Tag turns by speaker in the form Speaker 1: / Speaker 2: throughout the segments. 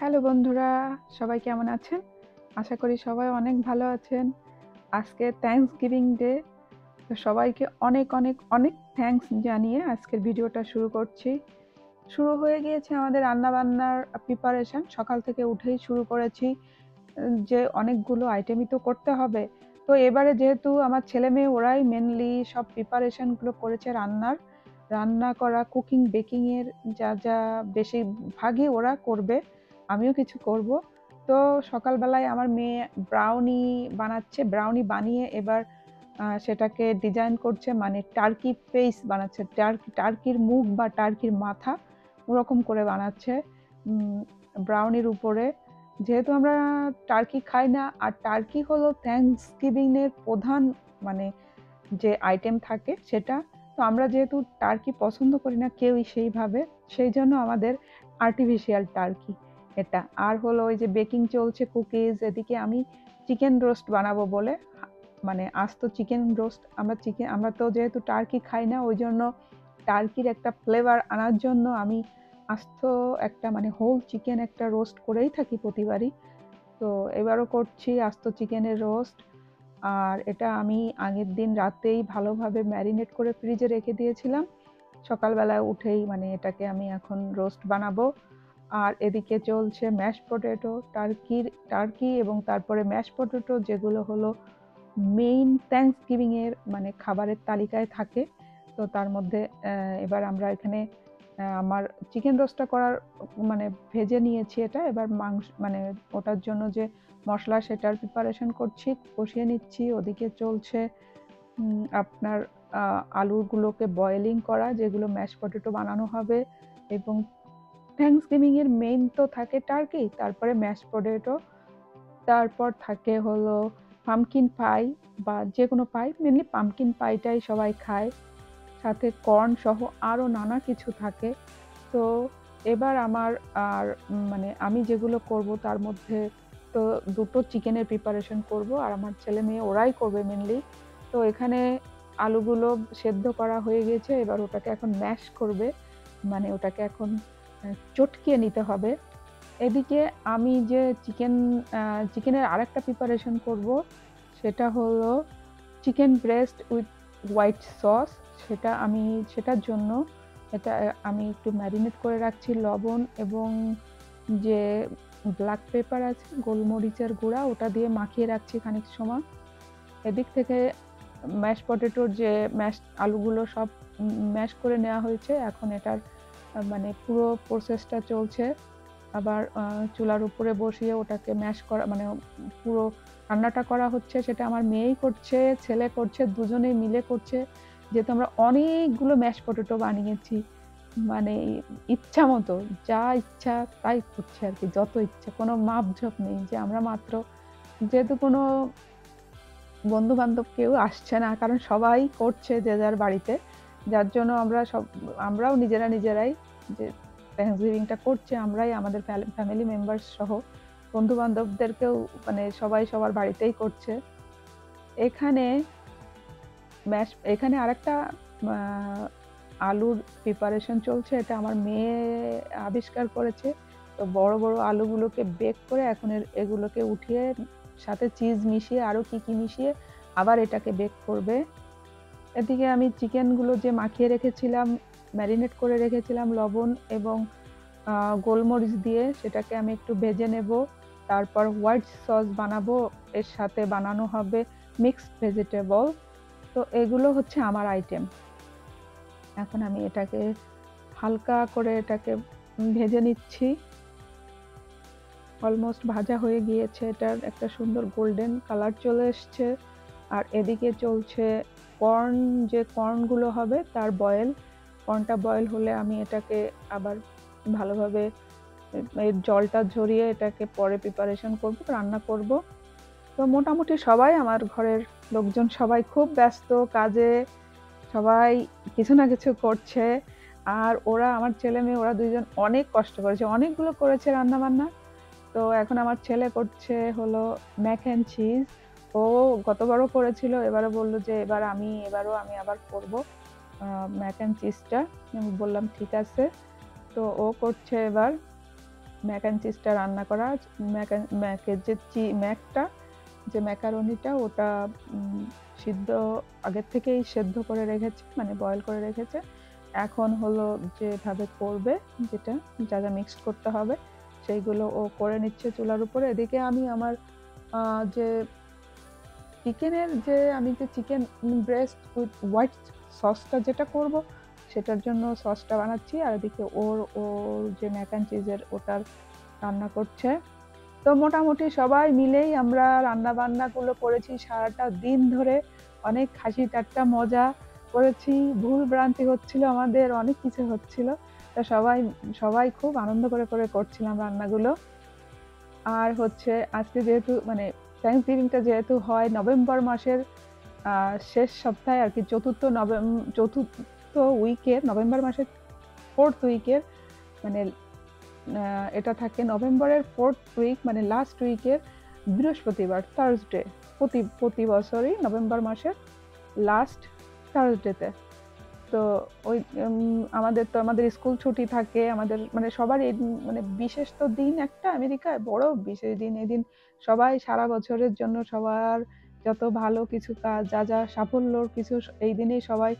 Speaker 1: Hello বন্ধুরা, সবাই কেমন আছেন? আশা করি সবাই অনেক ভালো আছেন। আজকে থ্যাঙ্কসগিভিং ডে। তো সবাইকে অনেক, অনেক, অনেক থ্যাঙ্কস জানিয়ে আজকের ভিডিওটা শুরু করছি। শুরু হয়ে গিয়েছে আমাদের রান্নাবান্নার প্রিপারেশন। সকাল থেকে উঠেই শুরু করেছি যে অনেকগুলো আইটেমই তো করতে হবে। তো এবারে যেহেতু আমার ছেলেমেয়ে ওরাই মেইনলি সব প্রিপারেশনগুলো করেছে রান্নার। রান্না করা, কুকিং, বেকিং এর যা বেশিরভাগই ওরা করবে। আমিও কিছু করব। তো সকালবেলায় আমার মেয়ে ব্রাউনি বানাচ্ছে। ব্রাউনি বানিয়ে এবার সেটাকে ডিজাইন করছে, মানে টার্কি ফেস বানাচ্ছে। টার্কির মুখ বা টার্কির মাথা ওরকম করে বানাচ্ছে ব্রাউনির উপরে। যেহেতু আমরা টার্কি খাই না, আর টার্কি হলো থ্যাঙ্কসগিভিং এর প্রধান মানে যে আইটেম থাকে সেটা। তো আমরা যেহেতু টার্কি পছন্দ করি না কেউই সেইভাবে, সেই জন্য আমাদের আর্টিফিশিয়াল টার্কি এটা। আর হলো ওই যে বেকিং চলছে, কুকিজ। এদিকে আমি চিকেন রোস্ট বানাবো বলে, মানে আস্ত চিকেন রোস্ট। আমরা তো যেহেতু টার্কি খাই না, ওই জন্য টার্কির একটা ফ্লেভার আনার জন্য আমি আস্ত একটা মানে হোল চিকেন একটা রোস্ট করেই থাকি প্রতিবারই। তো এবারও করছি আস্ত চিকেনের রোস্ট। আর এটা আমি আগের দিন রাতেই ভালোভাবে ম্যারিনেট করে ফ্রিজে রেখে দিয়েছিলাম। সকালবেলায় উঠেই মানে এটাকে আমি এখন রোস্ট বানাবো। আর এদিকে চলছে ম্যাশ পটেটো, টার্কি এবং তারপরে ম্যাশ পটেটো, যেগুলো হলো মেইন থ্যাঙ্কসগিভিং এর মানে খাবারের তালিকায় থাকে। তো তার মধ্যে এবার আমরা এখানে আমার চিকেন রোস্টটা করার মানে ভেজে নিয়েছি এটা। এবার মাংস মানে ওটার জন্য যে মশলা সেটার প্রিপারেশন করছি, কষিয়ে নিচ্ছি। ওদিকে চলছে আপনার আলুগুলোকে বয়েলিং করা, যেগুলো ম্যাশ পটেটো বানানো হবে। এবং থ্যাঙ্কসগিভিং এর মেইন তো থাকে টার্কি, তারপরে ম্যাশ পটেটো, তারপর থাকে হলো পামকিন পাই বা যে কোনো পাই। মেনলি পামকিন পাইটাই সবাই খায়, সাথে কর্ন সহ আরও নানা কিছু থাকে। তো এবার আমার আর মানে আমি যেগুলো করব তার মধ্যে তো দুটো চিকেনের প্রিপারেশন করব, আর আমার ছেলে মেয়ে ওরাই করবে মেনলি। তো এখানে আলুগুলো সেদ্ধ করা হয়ে গেছে, এবার ওটাকে এখন ম্যাশ করবে, মানে ওটাকে এখন চটকিয়ে নিতে হবে। এদিকে আমি যে চিকেনের আরেকটা প্রিপারেশন করব, সেটা হলো chicken breast with white sauce. সেটার জন্য এটা আমি একটু ম্যারিনেট করে রাখছি লবণ এবং যে ব্ল্যাক পেপার আছে, গোলমরিচের গুঁড়া, ওটা দিয়ে মাখিয়ে রাখছি খানিক সময়। এদিক থেকে ম্যাশ পটেটোর যে ম্যাশ আলুগুলো সব ম্যাশ করে নেওয়া হয়েছে, এখন এটার মানে পুরো প্রসেসটা চলছে। আবার চুলার উপরে বসিয়ে ওটাকে ম্যাশ করা মানে পুরো রান্নাটা করা হচ্ছে। সেটা আমার মেয়েই করছে, ছেলে করছে, দুজনেই মিলে করছে। যেহেতু আমরা অনেকগুলো ম্যাশ পটেটো বানিয়েছি, মানে ইচ্ছা মতো যা ইচ্ছা তাই করছে আর কি, যত ইচ্ছা, কোনো মাপঝোপ নেই যে আমরা মাত্র, যেহেতু কোনো বন্ধু বান্ধব কেউ আসছে না, কারণ সবাই করছে যে যার বাড়িতে। যার জন্য আমরাও নিজেরাই যে থ্যাঙ্কসগিভিংটা করছে, আমরাই আমাদের ফ্যামিলি মেম্বার্স সহ বন্ধু বান্ধবদেরকেও মানে সবাই সবার বাড়িতেই করছে। এখানে এখানে আরেকটা আলুর প্রিপারেশন চলছে, এটা আমার মেয়ে আবিষ্কার করেছে। তো বড় বড় আলুগুলোকে বেক করে এখন এগুলোকে উঠিয়ে সাথে চিজ মিশিয়ে আরও কি কি মিশিয়ে আবার এটাকে বেক করবে। এদিকে আমি চিকেনগুলো যে মাখিয়ে রেখেছিলাম, ম্যারিনেট করে রেখেছিলাম লবণ এবং গোলমরিচ দিয়ে, সেটাকে আমি একটু ভেজে নেব। তারপর হোয়াইট সস বানাবো, এর সাথে বানানো হবে মিক্সড ভেজিটেবল। তো এগুলো হচ্ছে আমার আইটেম। এখন আমি এটাকে হালকা করে এটাকে ভেজে নিচ্ছি। অলমোস্ট ভাজা হয়ে গিয়েছে, এটার একটা সুন্দর গোল্ডেন কালার চলে এসছে। আর এদিকে চলছে কর্ন, যে কর্নগুলো হবে তার বয়েল। কর্নটা বয়েল হলে আমি এটাকে আবার ভালোভাবে এর জলটা ঝরিয়ে এটাকে পরে প্রিপারেশন করব, রান্না করব। তো মোটামুটি সবাই আমার ঘরের লোকজন সবাই খুব ব্যস্ত কাজে, সবাই কিছু না কিছু করছে। আর ওরা আমার ছেলে মেয়ে ওরা দুইজন অনেক কষ্ট করেছে, অনেকগুলো করেছে রান্না বান্না। তো এখন আমার ছেলে করছে হলো ম্যাক অ্যান্ড চিজ। ও গতবারও করেছিল, এবারও বললো যে এবারও আমি আবার করব ম্যাক অ্যান্ড চিজটা। আমি বললাম ঠিক আছে। তো ও করছে এবার ম্যাক অ্যান্ড চিজটা রান্না করা। ম্যাকের যে ম্যাকারনিটা ওটা সিদ্ধ আগের থেকেই সেদ্ধ করে রেখেছে, মানে বয়েল করে রেখেছে। এখন হলো যেভাবে করবে, যেটা যা যা মিক্সড করতে হবে সেইগুলো ও করে নিচ্ছে চুলার উপরে। এদিকে আমি আমার যে চিকেন ব্রেস্ট উইথ হোয়াইট সসটা যেটা করব সেটার জন্য সসটা বানাচ্ছি, আর এদিকে ওর যে ম্যাক অ্যান্ড চিজের ওটার রান্না করছে। তো মোটামুটি সবাই মিলেই আমরা রান্না বান্নাগুলো করেছি সারাটা দিন ধরে। অনেক হাসি ঠাট্টা মজা করেছি, ভুল ভ্রান্তি হচ্ছিল, আমাদের অনেক কিছু হচ্ছিল। তো সবাই খুব আনন্দ করে করছিলাম রান্নাগুলো। আর হচ্ছে আজকে যেহেতু মানে থ্যাঙ্কসগিভিংটা যেহেতু হয় নভেম্বর মাসের শেষ সপ্তাহে আর কি, চতুর্থ উইকের, নভেম্বর মাসের 4th উইকের, মানে এটা থাকে নভেম্বরের 4th উইক, মানে লাস্ট উইকের বৃহস্পতিবার, থার্সডে, প্রতি বছরই নভেম্বর মাসের লাস্ট থার্সডেতে। তো ওই আমাদের স্কুল ছুটি থাকে, আমাদের মানে সবার মানে বিশেষ তো দিন একটা আমেরিকায়, বড় বিশেষ দিন। এই দিন সবাই সারা বছরের জন্য সবার যত ভালো কিছু কাজ, যা সাফল্যর কিছু, এই দিনেই সবাই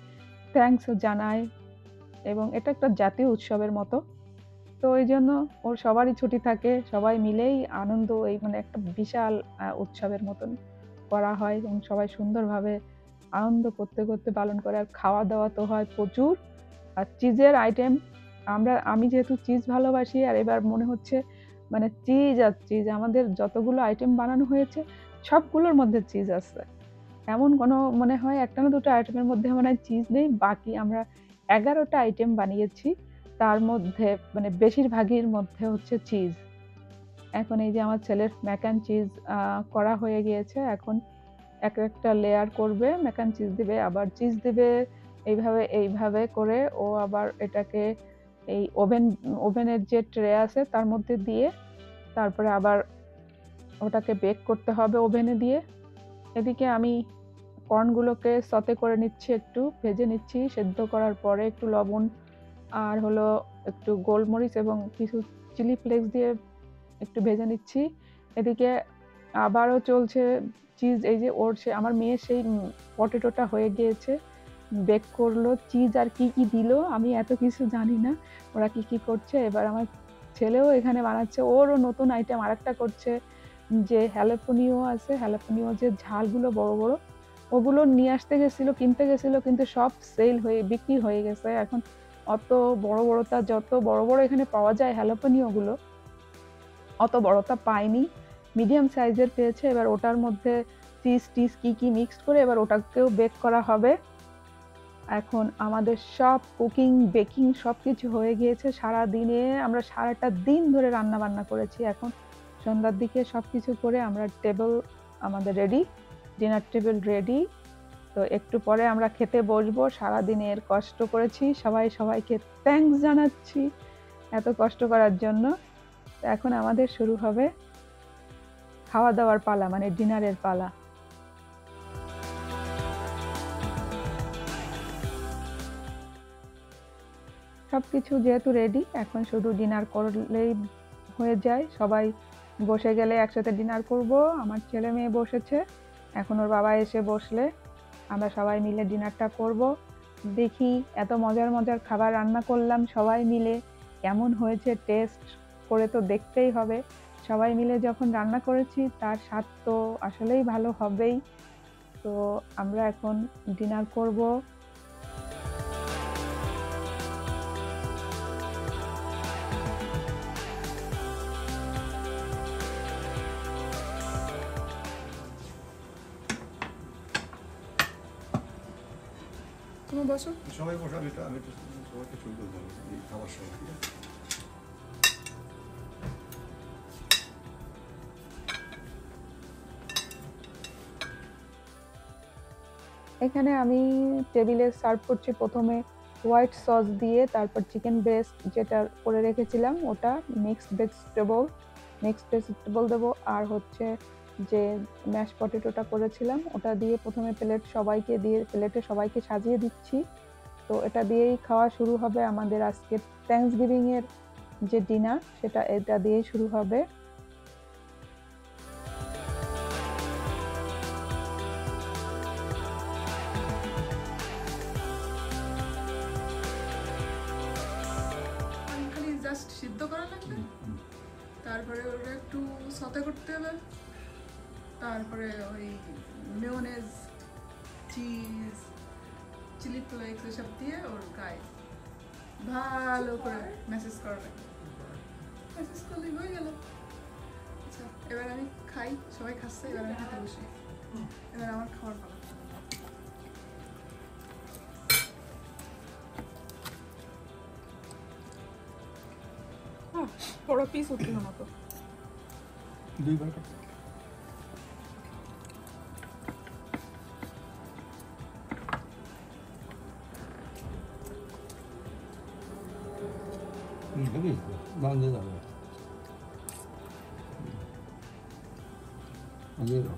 Speaker 1: থ্যাঙ্কস জানায়, এবং এটা একটা জাতীয় উৎসবের মতো। তো ওই জন্য ওর সবারই ছুটি থাকে, সবাই মিলেই আনন্দ, এই মানে একটা বিশাল উৎসবের মতন করা হয়, এবং সবাই সুন্দরভাবে আনন্দ করতে পালন করে। আর খাওয়া দাওয়া তো হয় প্রচুর, আর চিজের আইটেম, আমি যেহেতু চিজ ভালোবাসি, আর এবার মনে হচ্ছে মানে চিজ আর চিজ, আমাদের যতগুলো আইটেম বানানো হয়েছে সবগুলোর মধ্যে চিজ আছে। এমন কোনো মনে হয় একটা না দুটো আইটেমের মধ্যে মনে হয় চিজ নেই। বাকি আমরা 11টা আইটেম বানিয়েছি, তার মধ্যে মানে বেশিরভাগের মধ্যে হচ্ছে চিজ। এখন এই যে আমার ছেলের ম্যাক অ্যান্ড চিজ করা হয়ে গিয়েছে, এখন একটা লেয়ার করবে, ম্যাক অ্যান্ড চিজ দিবে, আবার চিজ দিবে, এইভাবে করে ও আবার এটাকে এই ওভেনের যে ট্রে আছে তার মধ্যে দিয়ে তারপরে আবার ওটাকে বেক করতে হবে ওভেনে দিয়ে। এদিকে আমি কর্নগুলোকে সতে করে নিচ্ছি, একটু ভেজে নিচ্ছি, সেদ্ধ করার পরে একটু লবণ আর হলো একটু গোলমরিচ এবং কিছু চিলি ফ্লেক্স দিয়ে একটু ভেজে নিচ্ছি। এদিকে আবারও চলছে চিজ, এই যে আমার মেয়ে সেই পটেটোটা হয়ে গিয়েছে, বেক করলো। চিজ আর কি দিল আমি এত কিছু জানি না, ওরা কি করছে। এবার আমার ছেলেও এখানে বানাচ্ছে, ওরও নতুন আইটেম আরেকটা করছে, যে হ্যালাপেনিও আছে, হ্যালাপেনিও যে ঝালগুলো বড় বড়, ওগুলো নিয়ে আসতে গেছিল, কিনতে গেছিল, কিন্তু সব বিক্রি হয়ে গেছে। এখন অত বড়টা, যত বড় এখানে পাওয়া যায় হ্যালাপেনিওগুলো, অত বড়টা পাইনি, মিডিয়াম সাইজের পেয়েছে। এবার ওটার মধ্যে চিজ কি মিক্সড করে এবার ওটাকেও বেক করা হবে। এখন আমাদের সব কুকিং বেকিং সবকিছু হয়ে গিয়েছে। আমরা সারাটা দিন ধরে রান্না বান্না করেছি। এখন সন্ধ্যার দিকে সবকিছু করে আমরা আমাদের রেডি, ডিনার টেবিল রেডি। তো একটু পরে আমরা খেতে বসবো। সারাদিনের কষ্ট করেছি, সবাইকে থ্যাঙ্কস জানাচ্ছি এত কষ্ট করার জন্য। এখন আমাদের শুরু হবে খাওয়া দাওয়ার পালা, মানে ডিনারের পালা। সবকিছু যেহেতু রেডি, এখন শুধু ডিনার করলেই হয়ে যায়। সবাই বসে গেলে একসাথে ডিনার করব। আমার ছেলে মেয়ে বসেছে, এখন ওর বাবা এসে বসলে আমরা সবাই মিলে ডিনারটা করব। দেখি এত মজার খাবার রান্না করলাম সবাই মিলে, কেমন হয়েছে, টেস্ট করে তো দেখতেই হবে। সবাই মিলে যখন রান্না করেছি তার স্বাদ তো আসলেই ভালো হবেই। তো আমরা এখন ডিনার করব।
Speaker 2: তুমি বসো।
Speaker 3: সবাই বসে, আমি একটু সবাইকে শুরু করবো এই খাবার সময়।
Speaker 1: এখানে আমি টেবিলে সার্ভ করছি প্রথমে হোয়াইট সস দিয়ে, তারপর চিকেন ব্রেস্ট যেটা করে রেখেছিলাম ওটা, মিক্সড ভেজিটেবল দেবো, আর হচ্ছে যে ম্যাশ পটেটোটা করেছিলাম ওটা দিয়ে প্রথমে প্লেটে সবাইকে সাজিয়ে দিচ্ছি। তো এটা দিয়েই খাওয়া শুরু হবে আমাদের আজকে থ্যাঙ্কসগিভিং এর যে ডিনার সেটা এটা দিয়ে শুরু হবে।
Speaker 2: খালি জাস্ট সিদ্ধ করা লাগবে, তারপরে ওটা একটু সতে করতে হবে, তারপরে ওই মেয়োনেজ, চিজ, চিলি ফ্লেক্স এসব দিয়ে ওর গায়ে ভালো করে ম্যাসেজ করা লাগবে। ম্যাসেজ করলেই হয়ে গেল। আচ্ছা, এবার আমি খাই, সবাই খাচ্ছে, এবার আমি খেতে বসি। এবার আমার খাওয়ার পালা। বড় পিস উঠছিল না তো।
Speaker 3: দুইবার কাট।
Speaker 4: 여기 있어. 난 데다 왜? 어디로?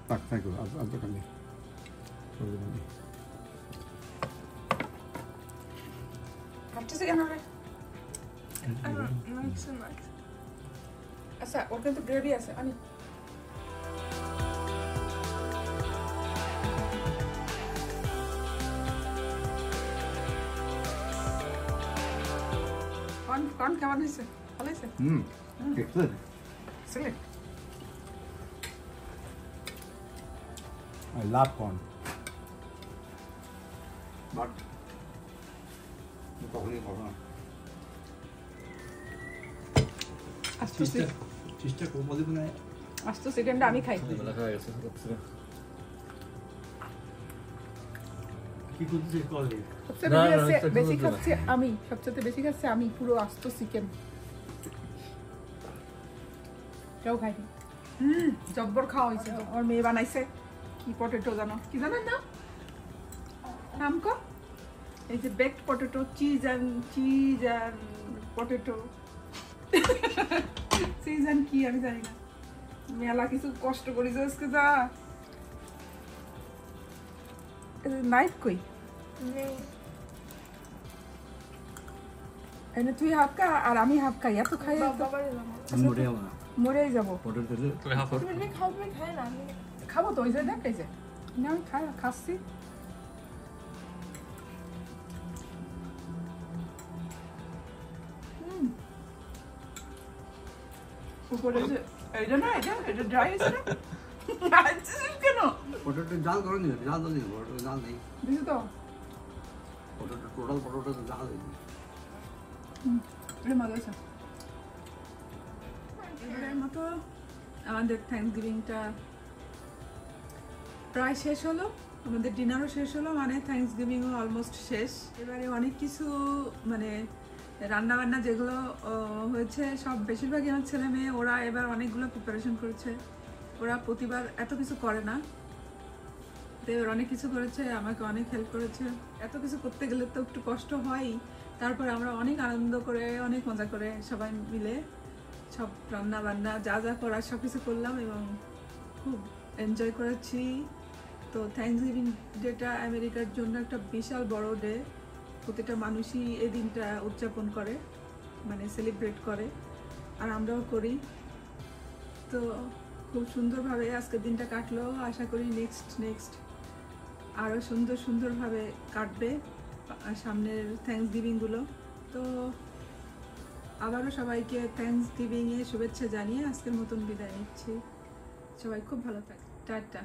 Speaker 3: 딱 타이거 아주 간네. 저기 간네.
Speaker 2: ভাবতেছে কেন রে? আচ্ছা, ওর কিন্তু গ্রেভি আছে, আমি কর্ন কেমন হয়েছে? ভালো হয়েছে?
Speaker 3: Excellent.
Speaker 2: Excellent.
Speaker 3: I love corn. But কখনই খাবো না।
Speaker 4: 진짜 그거 못 입으네.
Speaker 2: আস্ত সেকেন্ডে আমি খাই।
Speaker 4: কি করতেছে কলে?
Speaker 2: সবচেয়ে বেশি খাচ্ছি আমি, সবচেয়ে বেশি খাচ্ছি আমি, পুরো আস্ত চিকেন। কেউ খাইনি। জব্বর খাওয়া হয়েছে। আমার মেয়ে বানাইছে কি পটেটো জানো, কি জানেন না নাম কো? এই যে baked potato, cheese and potato, cheese and কি আমি জানি না, মেলা কিছু কষ্ট করেছে আজকে। যা নাইফ কই এনে তুই হাফ খা আর আমি হাফ খাই, এত খাই
Speaker 4: মরে যাবো না।
Speaker 2: মরেই যাবো।
Speaker 4: পটেটো দিলে তুই হাফ
Speaker 2: খাবো তো, ওই যে দেখ এই যে না, আমি খাচ্ছি। উপরে যে এইটা না, এটা ড্রাই আছে না, কেন
Speaker 4: পটেটো জাল করো নি, জাল তো নেই, পটেটো জাল নেই।
Speaker 2: দিছি তো,
Speaker 4: পটেটো টোটাল পটেটো তো জাল নেই।
Speaker 2: এটা মজা আছে। এবারের মতো আমাদের থ্যাঙ্কসগিভিংটা প্রায় শেষ হলো, আমাদের ডিনারও শেষ হলো, মানে থ্যাঙ্কসগিভিংও অলমোস্ট শেষ। এবারে অনেক কিছু মানে রান্না বান্না যেগুলো হয়েছে সব বেশিরভাগই আমার ছেলে মেয়ে, ওরা এবার অনেকগুলো প্রিপারেশন করেছে। ওরা প্রতিবার এত কিছু করে না, তো এবার অনেক কিছু করেছে, আমাকে অনেক হেল্প করেছে। এত কিছু করতে গেলে তো একটু কষ্ট হয়ই, তারপরে আমরা অনেক আনন্দ করে, অনেক মজা করে সবাই মিলে সব রান্না বান্না যা যা করার সব কিছু করলাম এবং খুব এনজয় করেছি। তো থ্যাঙ্কসগিভিং ডেটা আমেরিকার জন্য একটা বিশাল বড় ডে, প্রতিটা মানুষই এই দিনটা উদযাপন করে, মানে সেলিব্রেট করে, আর আমরাও করি। তো খুব সুন্দরভাবে আজকের দিনটা কাটলো, আশা করি নেক্সট আরও সুন্দরভাবে কাটবে সামনের থ্যাঙ্কসগিভিংগুলো। তো আবারও সবাইকে থ্যাঙ্কসগিভিংয়ে শুভেচ্ছা জানিয়ে আজকের মতন বিদায় নিচ্ছি। সবাই খুব ভালো থাকে, টাটা।